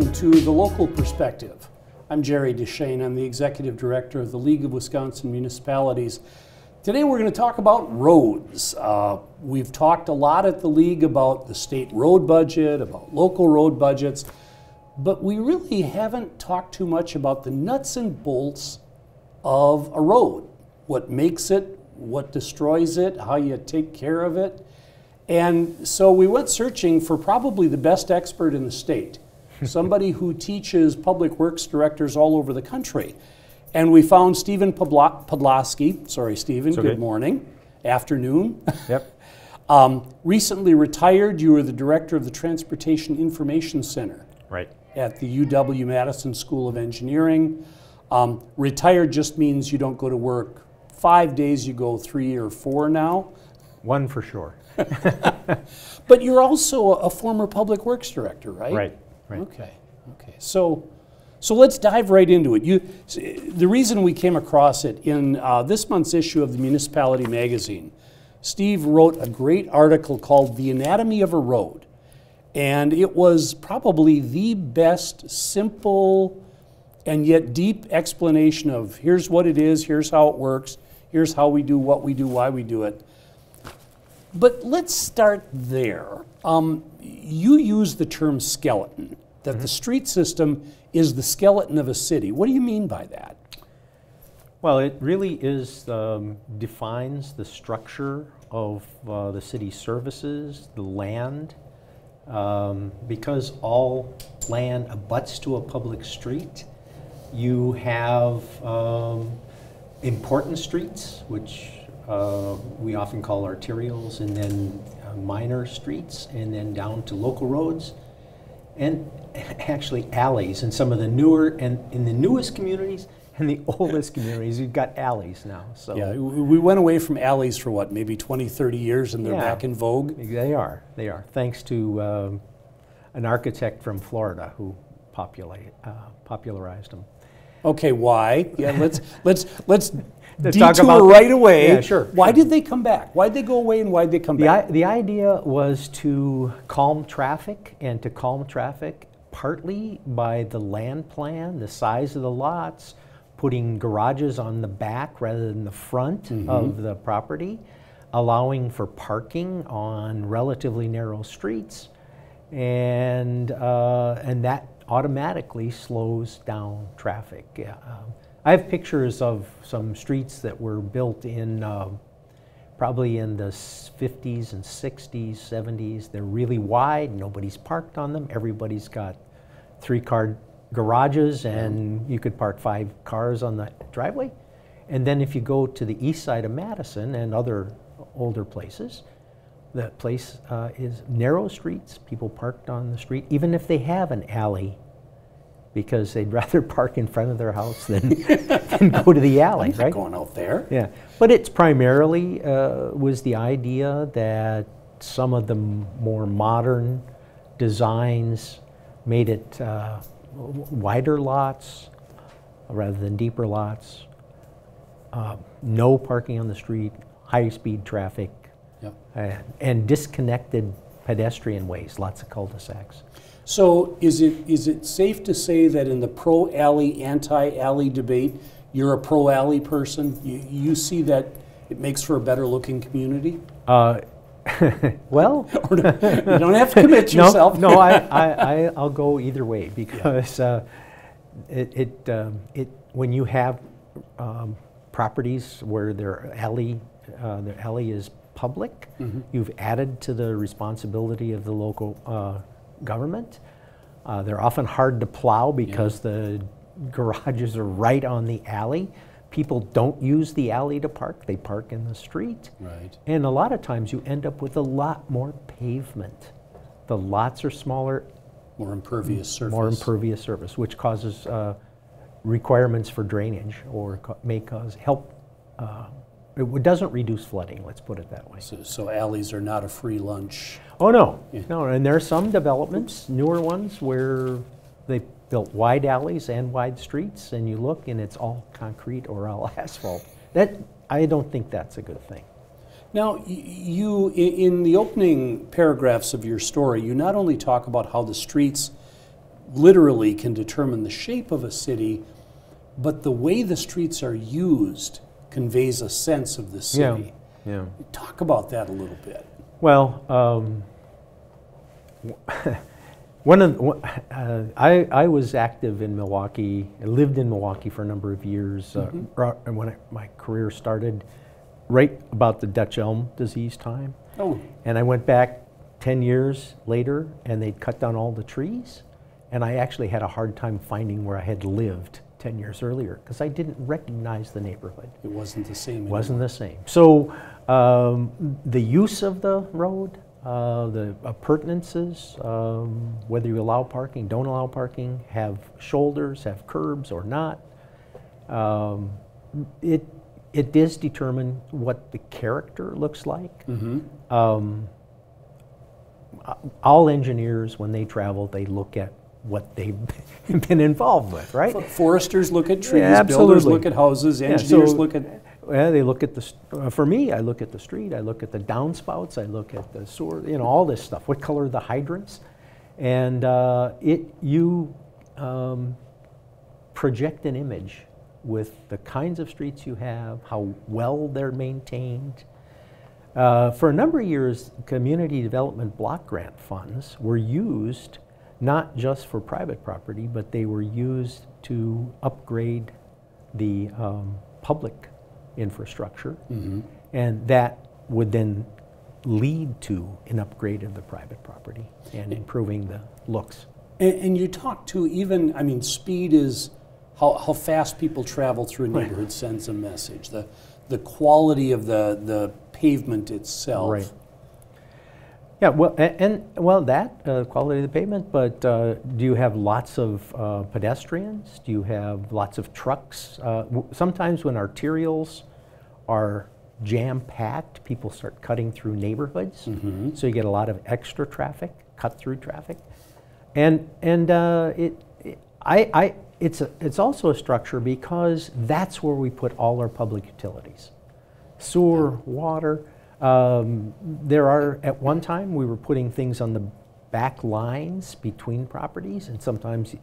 Welcome to The Local Perspective. I'm Jerry DeShane. I'm the Executive Director of the League of Wisconsin Municipalities. Today we're going to talk about roads. We've talked a lot at the League about the state road budget, about local road budgets, but we really haven't talked too much about the nuts and bolts of a road. What makes it, what destroys it, how you take care of it. And so we went searching for probably the best expert in the state, somebody who teaches public works directors all over the country. And we found Stephen Pudloski. Sorry, Stephen, good morning, afternoon. Yep. Recently retired. You were the director of the Transportation Information Center. Right. At the UW-Madison School of Engineering. Retired just means you don't go to work 5 days, you go 3 or 4 now. One for sure. But you're also a former public works director, right? Right. Okay. So let's dive right into it. The reason we came across it in this month's issue of the Municipality Magazine, Steve wrote a great article called "The Anatomy of a Road," and it was probably the best, simple, and yet deep explanation of here's what it is, here's how it works, here's how we do what we do, why we do it. But let's start there. You use the term skeleton, that the street system is the skeleton of a city. What do you mean by that? Well, it really is defines the structure of the city services, the land, because all land abuts to a public street. You have important streets, which we often call arterials, and then minor streets, and then down to local roads, and actually alleys. And some of the newer, and in the newest communities and the oldest communities, you've got alleys now. So yeah, we went away from alleys for what, maybe 20, 30 years, and they're back in vogue? They are, thanks to an architect from Florida who popularized them. Okay, why? Yeah, let's Let's detour talk about right away. Yeah, sure. Why did they come back? Why'd they go away and why'd they come back? The idea was to calm traffic, and to calm traffic partly by the land plan, the size of the lots, putting garages on the back rather than the front of the property, allowing for parking on relatively narrow streets, and that automatically slows down traffic. Yeah. I have pictures of some streets that were built in probably in the 50s and 60s, 70s. They're really wide, nobody's parked on them. Everybody's got 3-car garages, and you could park 5 cars on the driveway. And then if you go to the east side of Madison and other older places, the place is narrow streets, people parked on the street, even if they have an alley, because they'd rather park in front of their house than go to the alley, I'm not going out there. Yeah, but it's primarily was the idea that some of the more modern designs made it wider lots rather than deeper lots, no parking on the street, high-speed traffic, and disconnected pedestrian ways, lots of cul-de-sacs. So is it safe to say that in the pro-alley, anti-alley debate, you're a pro-alley person? You see that it makes for a better looking community? Well, you don't have to commit yourself. No, I'll go either way, because when you have properties where their alley is public, you've added to the responsibility of the local government. They're often hard to plow because the garages are right on the alley. People don't use the alley to park, they park in the street. Right. And a lot of times you end up with a lot more pavement. The lots are smaller. More impervious surface. More impervious surface, which causes requirements for drainage, or may cause it doesn't reduce flooding, let's put it that way. So alleys are not a free lunch. Oh, no. Yeah. No, and there are some developments, newer ones, where they built wide alleys and wide streets, and you look and it's all concrete or all asphalt. I don't think that's a good thing. Now, you, in the opening paragraphs of your story, you not only talk about how the streets literally can determine the shape of a city, but the way the streets are used conveys a sense of the city. Yeah. Talk about that a little bit. Well, I was active in Milwaukee. I lived in Milwaukee for a number of years. When my career started, right about the Dutch elm disease time. Oh. And I went back 10 years later, and they'd cut down all the trees. And I actually had a hard time finding where I had lived 10 years earlier because I didn't recognize the neighborhood. It wasn't the same anymore. Wasn't the same. So the use of the road, the appurtenances, whether you allow parking, don't allow parking, have shoulders, have curbs or not, it does determine what the character looks like. All engineers, when they travel, they look at what they've been involved with, right? Foresters look at trees, Yeah, builders look at houses, engineers look at... Well, they look at for me, I look at the street, I look at the downspouts, I look at the sewer, all this stuff. What color are the hydrants? And you project an image with the kinds of streets you have, how well they're maintained. For a number of years, community development block grant funds were used not just for private property, but they were used to upgrade the public infrastructure, and that would then lead to an upgrade of the private property and improving the looks. And you talk to even, I mean, speed is how fast people travel through a neighborhood sends a message. The quality of the pavement itself. Right. Yeah, well, that quality of the pavement, but do you have lots of pedestrians? Do you have lots of trucks? Sometimes when arterials are jam-packed, people start cutting through neighborhoods, so you get a lot of extra traffic, cut-through traffic, and it's also a structure because that's where we put all our public utilities, sewer, water. At one time, we were putting things on the back lines between properties, and sometimes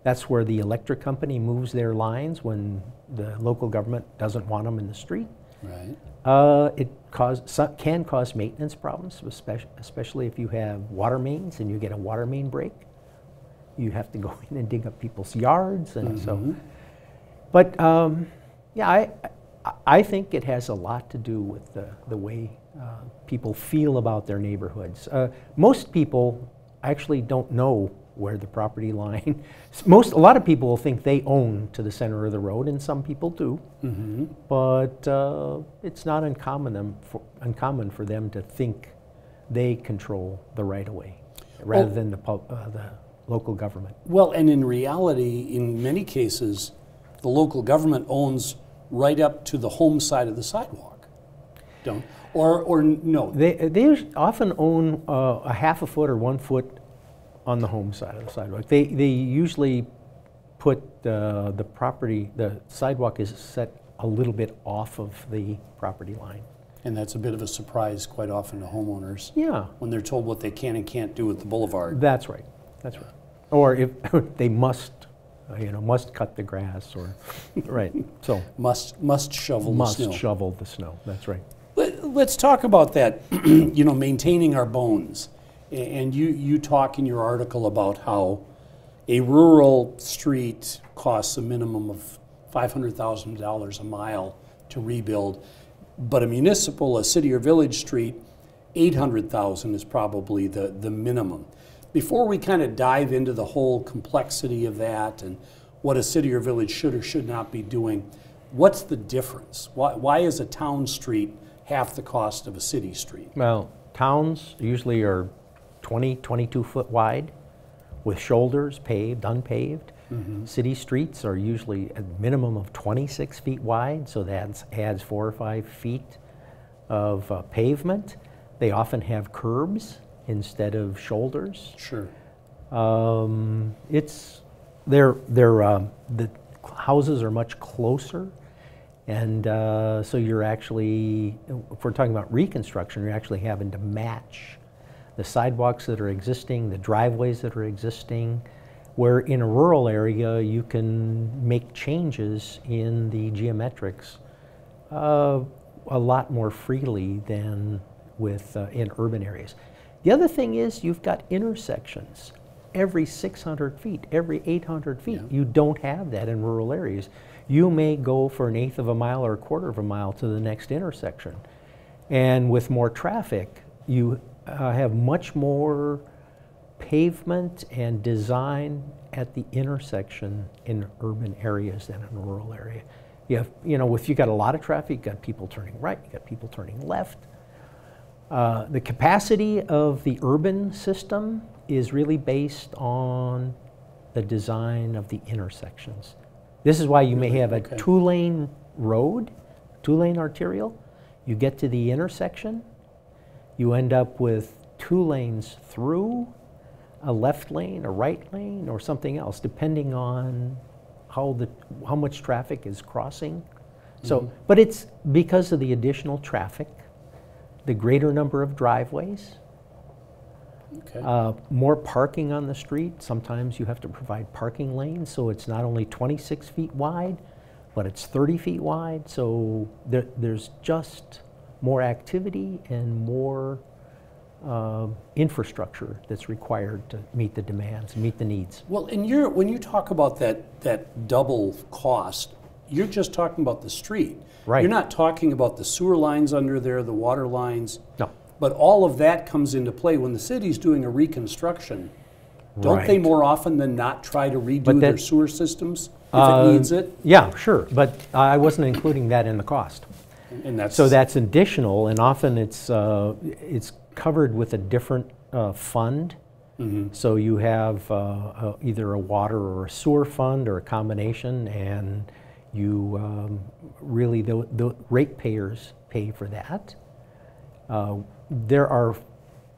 that's where the electric company moves their lines when the local government doesn't want them in the street. Right. It can cause maintenance problems, especially if you have water mains and you get a water main break. You have to go in and dig up people's yards, and so. But yeah, I think it has a lot to do with the way people feel about their neighborhoods. Most people actually don't know where the property line. A lot of people will think they own to the center of the road, and some people do. But it's not uncommon for them to think they control the right-of-way rather than the local government. Well, and in reality, in many cases, the local government owns right up to the home side of the sidewalk, don't? Or no? They often own a half a foot or 1 foot on the home side of the sidewalk. They usually put the sidewalk is set a little bit off of the property line. And that's a bit of a surprise quite often to homeowners. Yeah. When they're told what they can and can't do with the boulevard. That's right. That's right. Or if they must cut the grass, or right. So must shovel the snow. Must shovel the snow. That's right. Let's talk about that. Maintaining our bones. And you talk in your article about how a rural street costs a minimum of $500,000 a mile to rebuild, but a city or village street, $800,000 is probably the minimum. Before we kind of dive into the whole complexity of that and what a city or village should or should not be doing, what's the difference? Why is a town street half the cost of a city street? Well, towns usually are 22 foot wide with shoulders, paved, unpaved. City streets are usually a minimum of 26 feet wide, so that adds 4 or 5 feet of pavement. They often have curbs instead of shoulders. Sure. The houses are much closer, and so you're actually, if we're talking about reconstruction, you're actually having to match the sidewalks that are existing, the driveways that are existing, Where in a rural area, you can make changes in the geometrics a lot more freely than with in urban areas. The other thing is you've got intersections every 600 feet, every 800 feet. Yeah. You don't have that in rural areas. You may go for an eighth of a mile or a quarter of a mile to the next intersection. And with more traffic, you have much more pavement and design at the intersection in urban areas than in a rural area. You have, if you got a lot of traffic, you got people turning right, you got people turning left. The capacity of the urban system is really based on the design of the intersections. This is why you may have a two-lane road, two-lane arterial. You get to the intersection, you end up with 2 lanes through, a left lane, a right lane, or something else, depending on how much traffic is crossing. So, but it's because of the additional traffic, the greater number of driveways, more parking on the street. Sometimes you have to provide parking lanes, so it's not only 26 feet wide, but it's 30 feet wide. So there's just more activity and more infrastructure that's required to meet the demands, meet the needs. Well, and when you talk about that double cost, you're just talking about the street. Right. You're not talking about the sewer lines under there, the water lines. No. But all of that comes into play when the city's doing a reconstruction. Don't they more often than not try to redo their sewer systems if it needs it? Yeah, sure, but I wasn't including that in the cost. And so that's additional, and often it's covered with a different fund. So you have either a water or a sewer fund or a combination, and you really, the ratepayers pay for that. There are,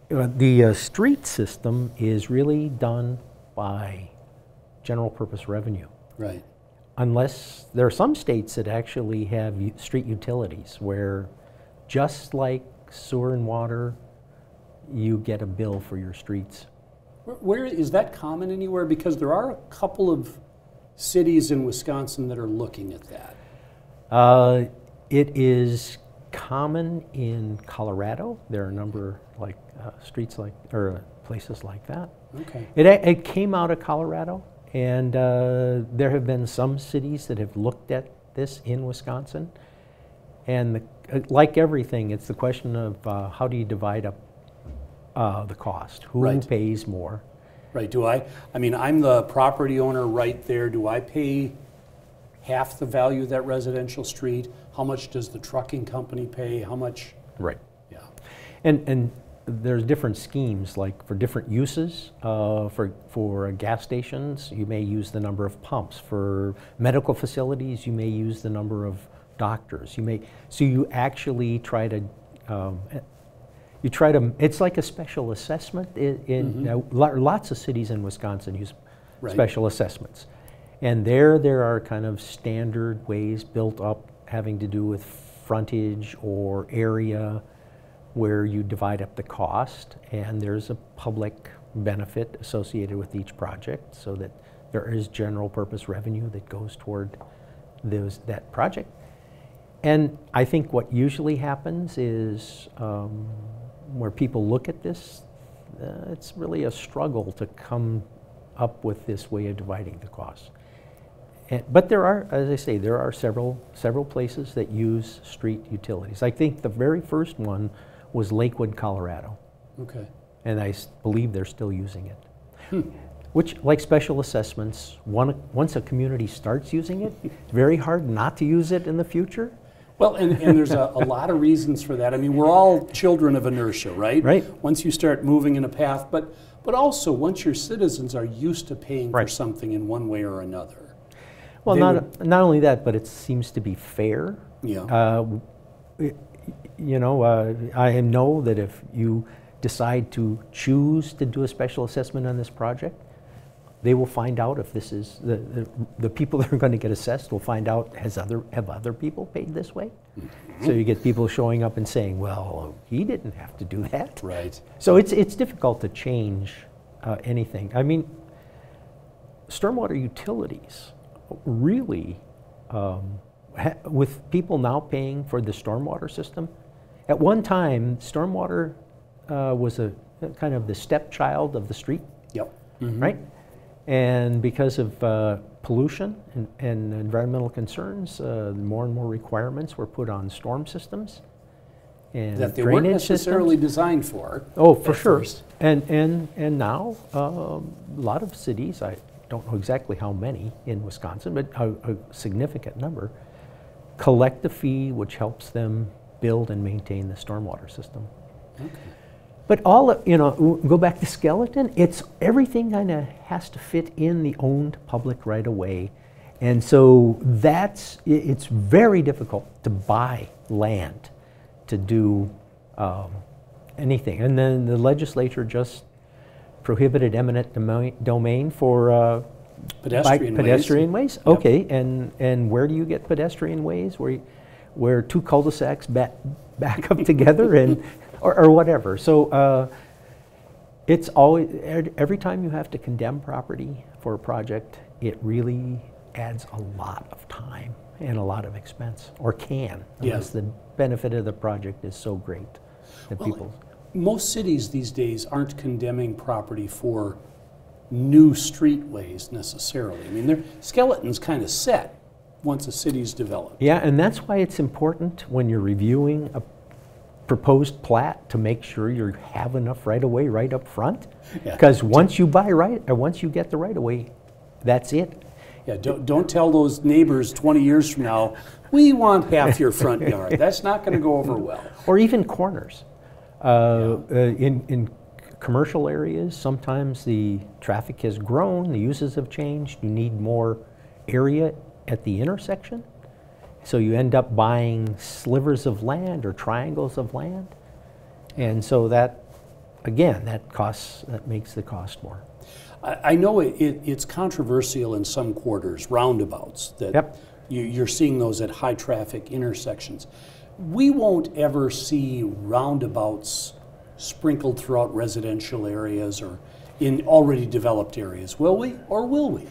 the street system is really done by general purpose revenue. Right. Unless, there are some states that actually have street utilities where, just like sewer and water, you get a bill for your streets. Where is that common anywhere? Because there are a couple of cities in Wisconsin that are looking at that. It is common in Colorado. There are a number like streets like, or places like that. Okay. It came out of Colorado, and there have been some cities that have looked at this in Wisconsin. And like everything, it's the question of how do you divide up the cost? Who pays more? Right. I mean, I'm the property owner right there. Do I pay half the value of that residential street? How much does the trucking company pay? How much? Right. Yeah. And there's different schemes, like for different uses. For gas stations, you may use the number of pumps. For medical facilities, you may use the number of doctors. So you actually try to, it's like a special assessment. Lots of cities in Wisconsin use special assessments. And there are kind of standard ways built up having to do with frontage or area where you divide up the cost, and there's a public benefit associated with each project so that there is general purpose revenue that goes toward that project. And I think what usually happens is where people look at this, it's really a struggle to come up with this way of dividing the cost. But there are, as I say, there are several places that use street utilities. I think the very first one was Lakewood, Colorado. Okay. And I believe they're still using it. Which, like special assessments, once a community starts using it, it's very hard not to use it in the future. Well, and there's a lot of reasons for that. I mean, we're all children of inertia, right? Right. Once you start moving in a path, but also once your citizens are used to paying for something in one way or another. Well, not only that, but it seems to be fair. Yeah. I know that if you decide to choose to do a special assessment on this project, they will find out if this is, the people that are going to get assessed will find out, have other people paid this way? So you get people showing up and saying, well, he didn't have to do that. Right. So it's difficult to change anything. I mean, stormwater utilities really, with people now paying for the stormwater system, at one time, stormwater was a kind of the stepchild of the street, Yep. Mhm. right? And because of pollution and environmental concerns, more and more requirements were put on storm systems and That they weren't drainage necessarily systems. designed for. Oh, for at sure. first. And now, a lot of cities, I don't know exactly how many in Wisconsin, but a significant number, collect a fee which helps them build and maintain the stormwater system. Okay. But all, you know, go back to skeleton, it's everything kind of has to fit in the owned public right of way. And so it's very difficult to buy land to do anything. And then the legislature just prohibited eminent domain for pedestrian ways. Yep. Okay, and where do you get pedestrian ways? Where two cul-de-sacs back up together and or whatever. So it's always, every time you have to condemn property for a project, it really adds a lot of time and a lot of expense, or can, unless the benefit of the project is so great that people. Most cities these days aren't condemning property for new streetways necessarily. I mean, their skeleton's kind of set once a city's developed. Yeah, and that's why it's important when you're reviewing a proposed plat to make sure you have enough right-of-way right up front. Because once you once you get the right-of-way, that's it. Yeah, don't tell those neighbors 20 years from now, we want half your front yard. That's not going to go over well. Or even corners. In commercial areas, sometimes the traffic has grown, the uses have changed, you need more area at the intersection. So you end up buying slivers of land or triangles of land. And so that, again, that makes the cost more. I know it's controversial in some quarters, roundabouts, that you're seeing those at high traffic intersections. We won't ever see roundabouts sprinkled throughout residential areas or in already developed areas, will we, or will we?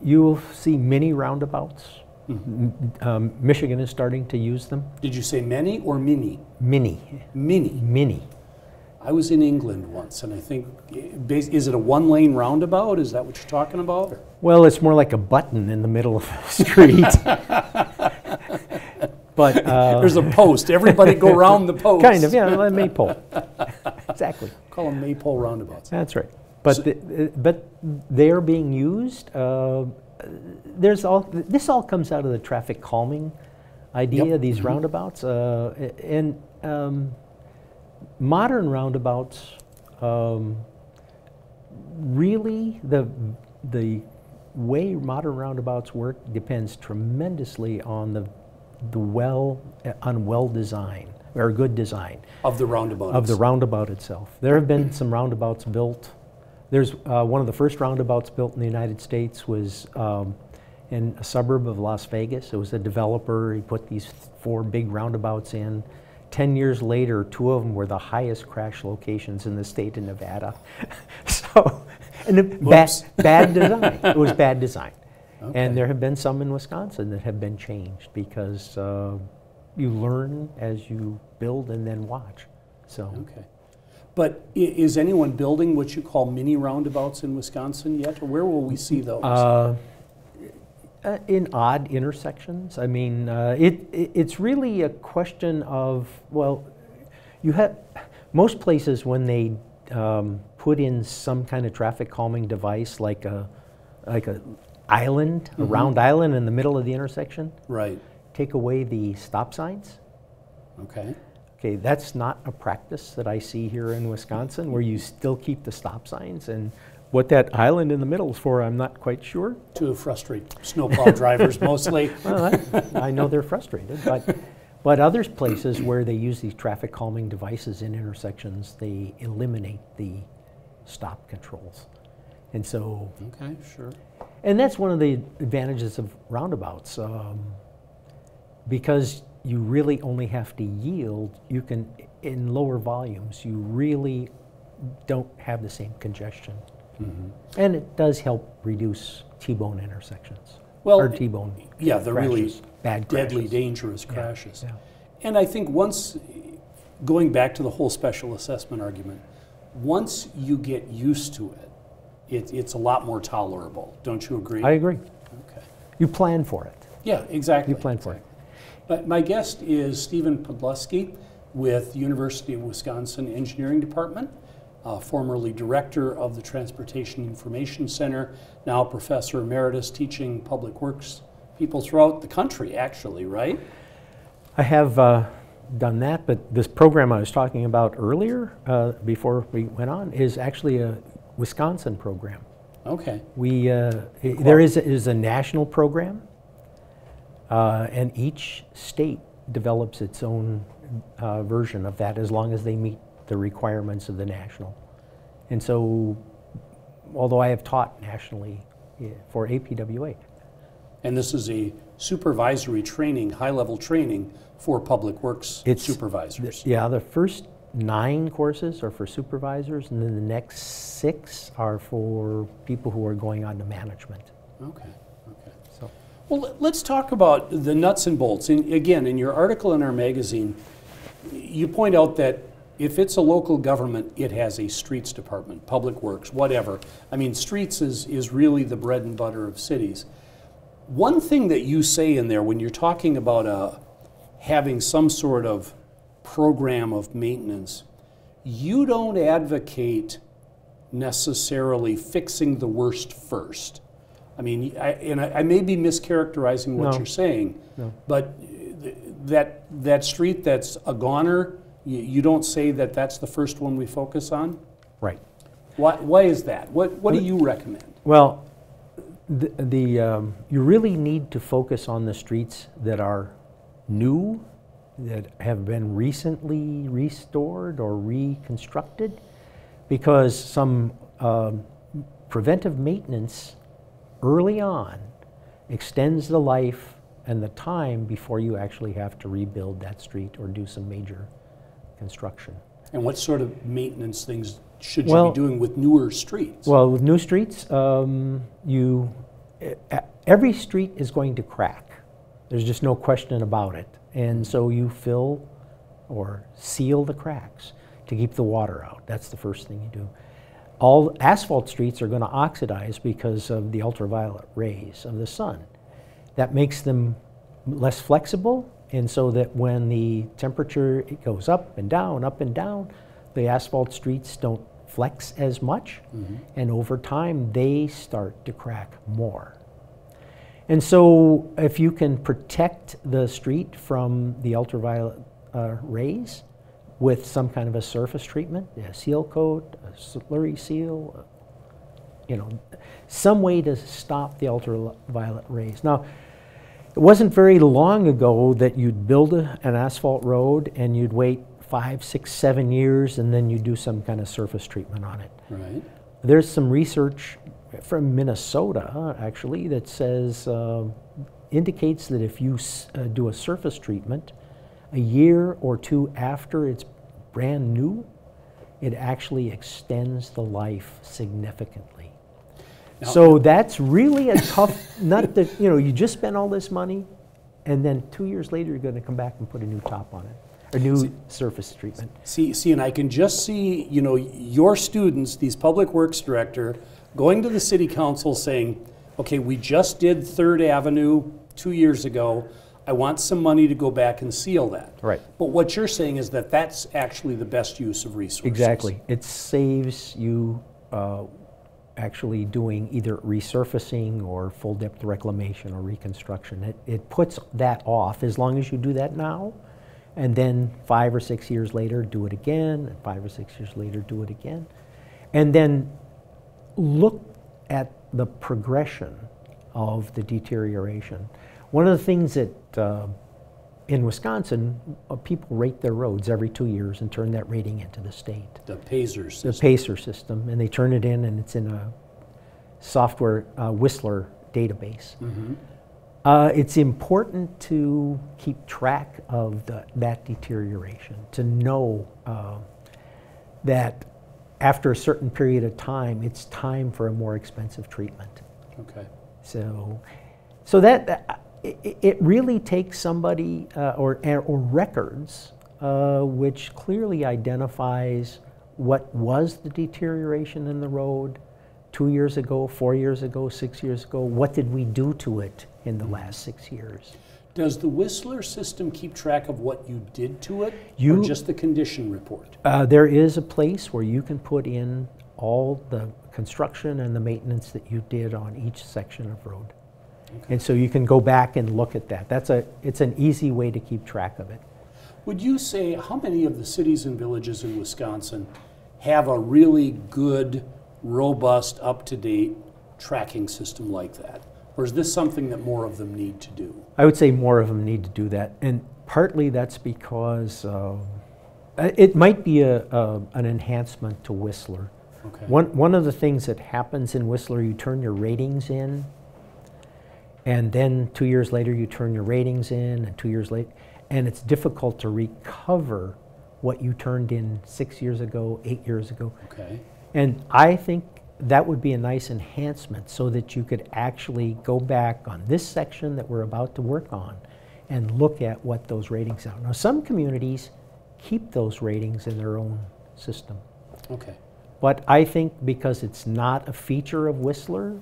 You will see mini roundabouts. Mm-hmm. Michigan is starting to use them. Did you say many or mini? Mini. Mini. Mini. I was in England once, and I think, is it a one-lane roundabout? Is that what you're talking about? Or? Well, it's more like a button in the middle of the street. But there's a post. Everybody go around the post. Kind of, yeah, a maypole. Exactly. Call them maypole roundabouts. That's right. But but they are being used. This all comes out of the traffic calming idea. These roundabouts and modern roundabouts. Really, the way modern roundabouts work depends tremendously on the well design or good design of the roundabout. Of the roundabout itself. There have been some roundabouts built. There's one of the first roundabouts built in the United States was in a suburb of Las Vegas. It was a developer. He put these 4 big roundabouts in. 10 years later, 2 of them were the highest crash locations in the state of Nevada. So, and bad design. It was bad design. Okay. And there have been some in Wisconsin that have been changed because you learn as you build and then watch. So. Okay. But is anyone building what you call mini roundabouts in Wisconsin yet, or where will we see those? In odd intersections. I mean, it's really a question of, well, you have, most places when they put in some kind of traffic calming device like a island, a round island in the middle of the intersection. Right. Take away the stop signs. Okay. Okay, that's not a practice that I see here in Wisconsin, where you still keep the stop signs. And what that island in the middle is for, I'm not quite sure. To frustrate snowplow drivers mostly. Well, I know they're frustrated, but other places where they use these traffic calming devices in intersections, they eliminate the stop controls. And so. Okay, sure. And that's one of the advantages of roundabouts. Because you really only have to yield, you can, in lower volumes, you really don't have the same congestion. And it does help reduce T-bone intersections. Well, or T-bone yeah, the crashes, really bad deadly, crashes. dangerous crashes. Yeah. And I think once, going back to the whole special assessment argument, once you get used to it, it's a lot more tolerable. Don't you agree? I agree. Okay. You plan for it. Yeah, exactly. You plan for it. But my guest is Stephen Pudloski with University of Wisconsin Engineering Department, formerly director of the Transportation Information Center, now professor emeritus teaching public works people throughout the country, actually, right? I have done that, but this program I was talking about earlier, before we went on, is actually a Wisconsin program. Okay. There is a national program, and each state develops its own version of that as long as they meet the requirements of the national. And so, although I have taught nationally for APWA. And this is a supervisory training, high-level training for public works supervisors. Yeah, the first 9 courses are for supervisors, and then the next 6 are for people who are going on to management. Okay, okay. So, well, let's talk about the nuts and bolts. Again, in your article in our magazine, you point out that if it's a local government, it has a streets department, public works, whatever. I mean, streets is really the bread and butter of cities. One thing that you say in there when you're talking about having some sort of program of maintenance, you don't advocate necessarily fixing the worst first. I mean, I may be mischaracterizing what you're saying, but that street that's a goner, you don't say that that's the first one we focus on? right. Why is that? What do you recommend? Well, you really need to focus on the streets that are new, that have been recently restored or reconstructed, because some preventive maintenance early on extends the life and the time before you actually have to rebuild that street or do some major construction. And what sort of maintenance things should you be doing with newer streets? Well, with new streets, every street is going to crack. There's just no question about it. And so you fill or seal the cracks to keep the water out. That's the first thing you do. All asphalt streets are going to oxidize because of the ultraviolet rays of the sun. That makes them less flexible, and so that when the temperature goes up and down, the asphalt streets don't flex as much, and over time they start to crack more. And so if you can protect the street from the ultraviolet rays with some kind of a surface treatment, a seal coat, a slurry seal, some way to stop the ultraviolet rays. Now, it wasn't very long ago that you'd build an asphalt road and you'd wait 5, 6, 7 years and then you do some kind of surface treatment on it. Right. There's some research from Minnesota, actually, that says, indicates that if you do a surface treatment a year or 2 after it's brand new, it actually extends the life significantly. Now, so that's really a tough nut that, you just spent all this money and then 2 years later you're going to come back and put a new top on it, a new surface treatment. See, and I can just see, your students, these public works director, going to the city council saying, okay, we just did 3rd Avenue 2 years ago. I want some money to go back and seal that. Right. But what you're saying is that that's actually the best use of resources. Exactly. It saves you actually doing either resurfacing or full depth reclamation or reconstruction. It puts that off as long as you do that now, and then 5 or 6 years later do it again, and 5 or 6 years later do it again. And then look at the progression of the deterioration. One of the things that in Wisconsin, people rate their roads every 2 years and turn that rating into the state. The PACER system. The PACER system, and they turn it in and it's in a software Whistler database. It's important to keep track of that deterioration, to know that after a certain period of time, it's time for a more expensive treatment. Okay. So that it really takes somebody or records which clearly identifies what was the deterioration in the road 2 years ago, 4 years ago, 6 years ago. What did we do to it in the last 6 years? Does the Whistler system keep track of what you did to it, or just the condition report? There is a place where you can put in all the construction and the maintenance that you did on each section of road. Okay. And so you can go back and look at that. It's an easy way to keep track of it. Would you say how many of the cities and villages in Wisconsin have a really good, robust, up-to-date tracking system like that? Or is this something that more of them need to do? I would say more of them need to do that. And partly that's because it might be an enhancement to Whistler. Okay. One of the things that happens in Whistler, you turn your ratings in, and then 2 years later you turn your ratings in, and 2 years later, and it's difficult to recover what you turned in 6 years ago, 8 years ago. Okay. And I think that would be a nice enhancement so that you could actually go back on this section that we're about to work on and look at what those ratings are. Now, some communities keep those ratings in their own system. Okay. But I think because it's not a feature of Whistler,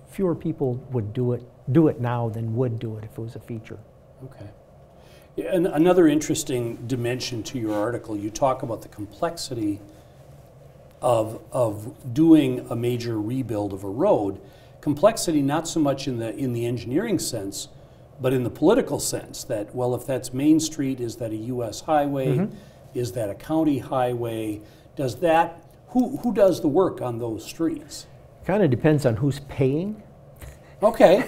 fewer people would do it now than would do it if it was a feature. Okay. Yeah, and another interesting dimension to your article, you talk about the complexity of doing a major rebuild of a road. Complexity not so much in the engineering sense, but in the political sense that, well, if that's Main Street, is that a U.S. highway? Mm-hmm. Is that a county highway? Does that, who does the work on those streets? Kind of depends on who's paying. Okay.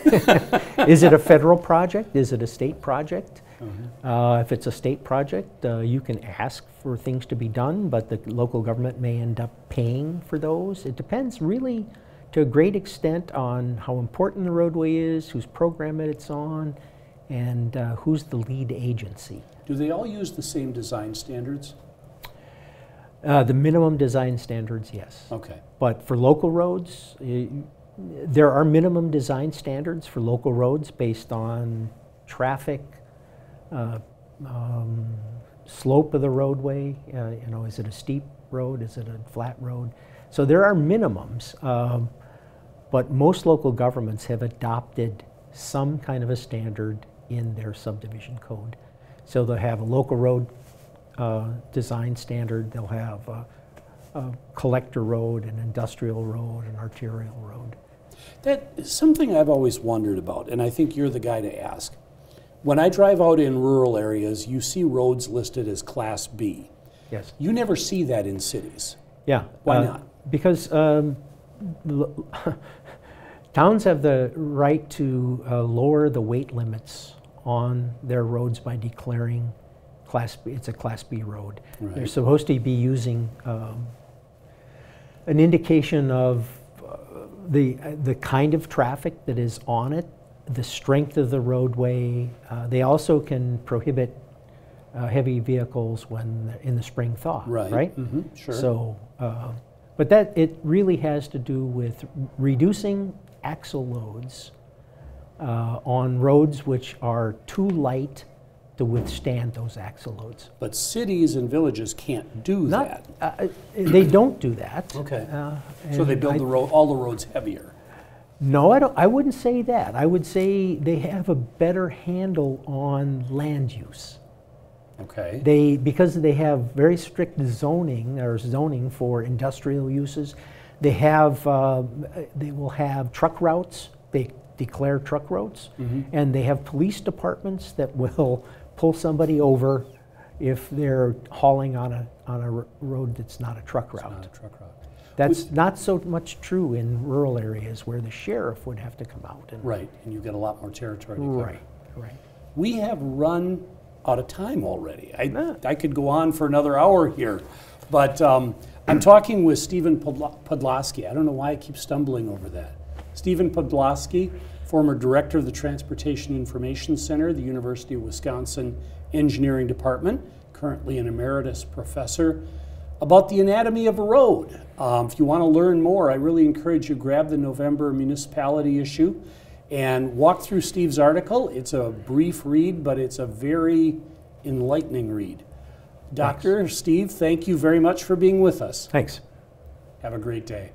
Is it a federal project? Is it a state project? Mm-hmm. If it's a state project, you can ask for things to be done, but the local government may end up paying for those. It depends really to a great extent on how important the roadway is, whose program it's on, and who's the lead agency. Do they all use the same design standards? The minimum design standards, yes. Okay. But for local roads, there are minimum design standards for local roads based on traffic, slope of the roadway, is it a steep road, is it a flat road? So there are minimums, but most local governments have adopted some kind of a standard in their subdivision code. So they'll have a local road design standard, they'll have a collector road, an industrial road, an arterial road. That is something I've always wondered about, and I think you're the guy to ask. When I drive out in rural areas, you see roads listed as Class B. Yes. You never see that in cities. Yeah. Why not? Because towns have the right to lower the weight limits on their roads by declaring Class B. It's a Class B road. Right. They're supposed to be using an indication of the kind of traffic that is on it, the strength of the roadway. They also can prohibit heavy vehicles when in the spring thaw. Right. Mm-hmm. Sure. So, but that it really has to do with reducing axle loads on roads which are too light to withstand those axle loads. But cities and villages can't do that. They don't do that. Okay. So they build all the roads heavier. No, I wouldn't say that. I would say they have a better handle on land use. Okay. Because they have very strict zoning for industrial uses. They will have truck routes. They declare truck routes, mm-hmm. and they have police departments that will pull somebody over if they're hauling on a road that's not a truck route. It's not a truck route. That's not so much true in rural areas where the sheriff would have to come out. Right, and you get a lot more territory to cover. Right. We have run out of time already. I could go on for another hour here, but I'm talking with Stephen Pudloski. I don't know why I keep stumbling over that. Stephen Pudloski, former director of the Transportation Information Center, the University of Wisconsin Engineering Department, currently an emeritus professor. about the anatomy of a road. If you want to learn more, I really encourage you to grab the November municipality issue and walk through Steve's article. It's a brief read, but it's a very enlightening read. Dr. Steve, thank you very much for being with us. Thanks. Have a great day.